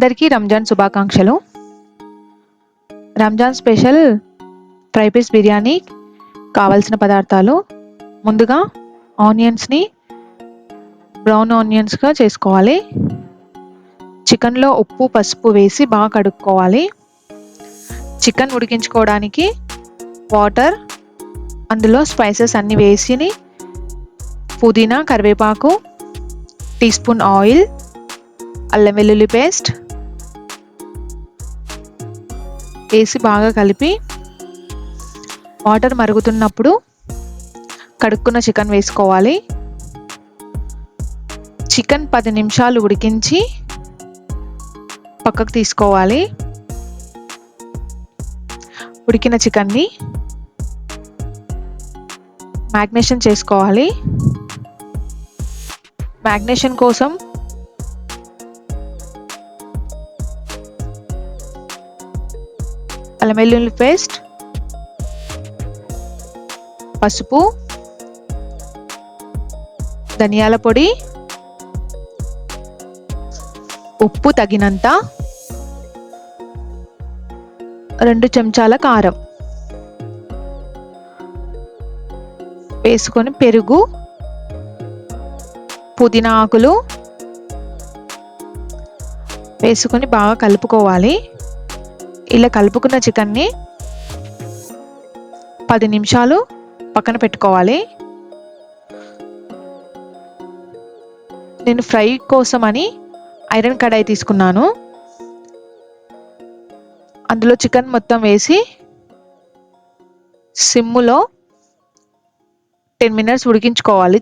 అందరికీ రంజాన్ శుభాకాంక్షలు. Ramzan special fry piece biryani కావాల్సిన పదార్థాలు: ముందుగా ఆనియన్స్ని బ్రౌన్ ఆనియన్స్గా చేసుకోవాలి. చికెన్లో ఉప్పు పసుపు వేసి బాగా కడుక్కోవాలి. చికెన్ ఉడికించుకోవడానికి వాటర్, అందులో స్పైసెస్ అన్నీ వేసి పుదీనా, కరివేపాకు, టీ స్పూన్ ఆయిల్, అల్లం వెల్లుల్లి పేస్ట్ వేసి బాగా కలిపి వాటర్ మరుగుతున్నప్పుడు కడుక్కున్న చికెన్ వేసుకోవాలి. చికెన్ 10 నిమిషాలు ఉడికించి పక్కకు తీసుకోవాలి. ఉడికిన చికెన్ని మ్యాగ్నేషన్ చేసుకోవాలి. మ్యాగ్నేషన్ కోసం అల్లం వెల్లుల్లి పేస్ట్, పసుపు, ధనియాల పొడి, ఉప్పు తగినంత, 2 చెంచాల కారం వేసుకొని పెరుగు, పుదీనా ఆకులు వేసుకొని బాగా కలుపుకోవాలి. ఇలా కలుపుకున్న చికెన్ని 10 నిమిషాలు పక్కన పెట్టుకోవాలి. నేను ఫ్రై కోసమని ఐరన్ కడాయి తీసుకున్నాను. అందులో చికెన్ మొత్తం వేసి సిమ్ములో 10 మినిట్స్ ఉడికించుకోవాలి.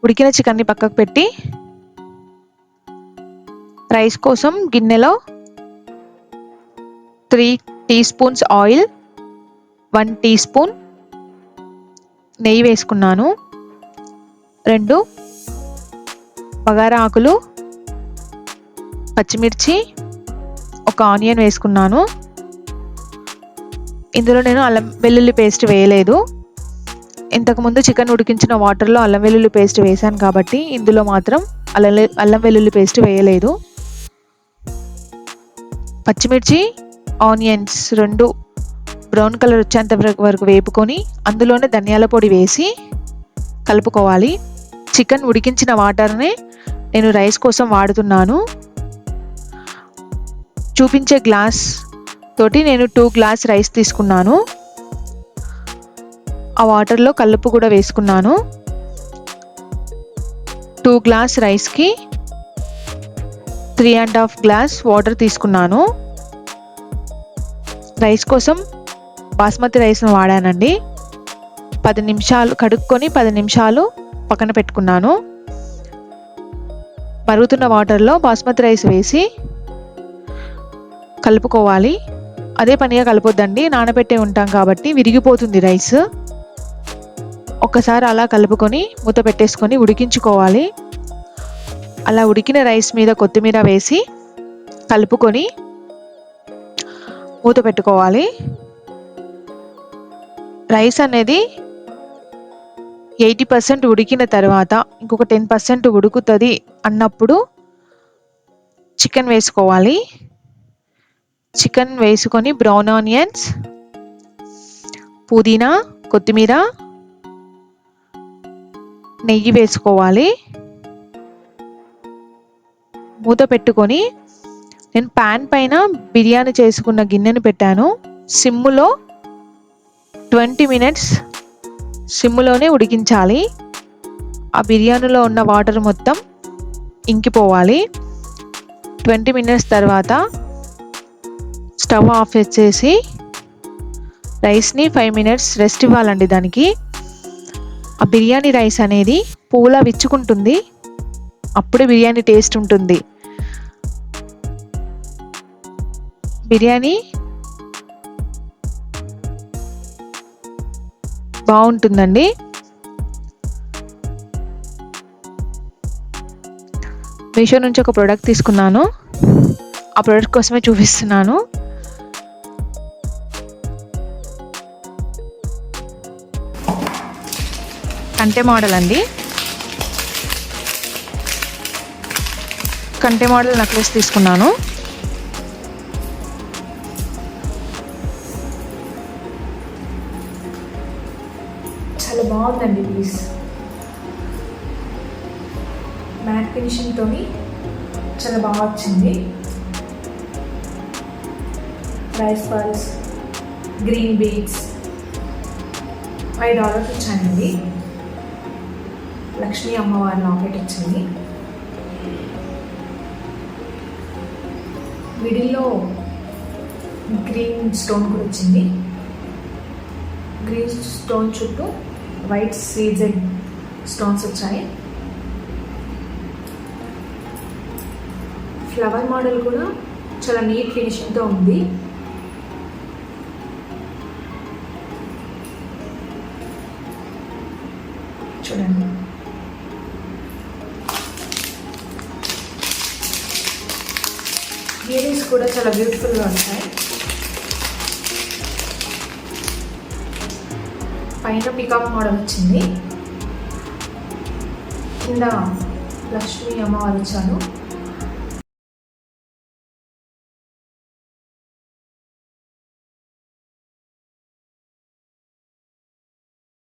ఉడికిన చికెన్ని పక్కకు పెట్టి రైస్ కోసం గిన్నెలో 3 teaspoons oil, 1 teaspoon నెయ్యి వేసుకున్నాను. 2 బగారా ఆకులు, పచ్చిమిర్చి, 1 ఆనియన్ వేసుకున్నాను. ఇందులో నేను అల్లం వెల్లుల్లి పేస్ట్ వేయలేదు. ఇంతకుముందు చికెన్ ఉడికించిన వాటర్లో అల్లం వెల్లుల్లి పేస్ట్ వేసాను కాబట్టి ఇందులో మాత్రం అల్లం వెల్లుల్లి పేస్ట్ వేయలేదు. పచ్చిమిర్చి, ఆనియన్స్ 2 బ్రౌన్ కలర్ వచ్చేంత వరకు వేపుకొని అందులోనే ధనియాల పొడి వేసి కలుపుకోవాలి. చికెన్ ఉడికించిన వాటర్నే నేను రైస్ కోసం వాడుతున్నాను. చూపించే గ్లాస్ తోటి నేను 2 గ్లాస్ రైస్ తీసుకున్నాను. ఆ వాటర్లో కల్లుప్పు కూడా వేసుకున్నాను. 2 గ్లాస్ రైస్కి 3.5 గ్లాస్ వాటర్ తీసుకున్నాను. రైస్ కోసం బాస్మతి రైస్ను వాడానండి. 10 నిమిషాలు కడుక్కొని 10 నిమిషాలు పక్కన పెట్టుకున్నాను. మరుగుతున్న వాటర్లో బాస్మతి రైస్ వేసి కలుపుకోవాలి. అదే పనిగా కలపొద్దండి, నానబెట్టే ఉంటాం కాబట్టి విరిగిపోతుంది రైస్. ఒక్కసారి అలా కలుపుకొని మూత పెట్టేసుకొని ఉడికించుకోవాలి. అలా ఉడికిన రైస్ మీద కొత్తిమీర వేసి కలుపుకొని మూత పెట్టుకోవాలి. రైస్ అనేది 80% ఉడికిన తర్వాత ఇంకొక 10% ఉడుకుతుంది అన్నప్పుడు చికెన్ వేసుకోవాలి. చికెన్ వేసుకొని బ్రౌన్ ఆనియన్స్, పుదీనా, కొత్తిమీర, నెయ్యి వేసుకోవాలి. మూత పెట్టుకొని నేను ప్యాన్ పైన బిర్యానీ చేసుకున్న గిన్నెను పెట్టాను. సిమ్ములో 20 మినిట్స్ సిమ్ములోనే ఉడికించాలి. ఆ బిర్యానీలో ఉన్న వాటర్ మొత్తం ఇంకిపోవాలి. 20 మినిట్స్ తర్వాత స్టవ్ ఆఫ్ చేసి రైస్ని 5 మినిట్స్ రెస్ట్ ఇవ్వాలండి. దానికి ఆ బిర్యానీ రైస్ అనేది పూలా విచ్చుకుంటుంది. అప్పుడే బిర్యానీ టేస్ట్ ఉంటుంది. బిర్యానీ బాగుంటుందండి. మీషో నుంచి ఒక ప్రోడక్ట్ తీసుకున్నాను. ఆ ప్రోడక్ట్ కోసమే చూపిస్తున్నాను. కంటె మోడల్ అండి. కంటె మోడల్ నెక్లెస్ తీసుకున్నాను. చాలా బాగుందండి పీస్. మ్యాట్ ఫినిషింగ్తో చాలా బాగా వచ్చింది. రైస్ పర్ల్స్, గ్రీన్ బీడ్స్, $5 వచ్చాయండి. లక్ష్మీ అమ్మవారి లాకెట్ వచ్చింది. మిడిల్లో గ్రీన్ స్టోన్ కూడా వచ్చింది. గ్రీన్ స్టోన్ చుట్టూ వైట్ సీజెడ్ స్టోన్స్ వచ్చాయి. ఫ్లవర్ మోడల్ కూడా చాలా నీట్ ఫినిషింగ్తో ఉంది. చూడండి, ఇయర్ రింగ్స్ కూడా చాలా బ్యూటిఫుల్గా ఉంటాయి. పైన పికాక్ మోడల్ వచ్చింది, కింద లక్ష్మీ అమ్మవారు వచ్చారు.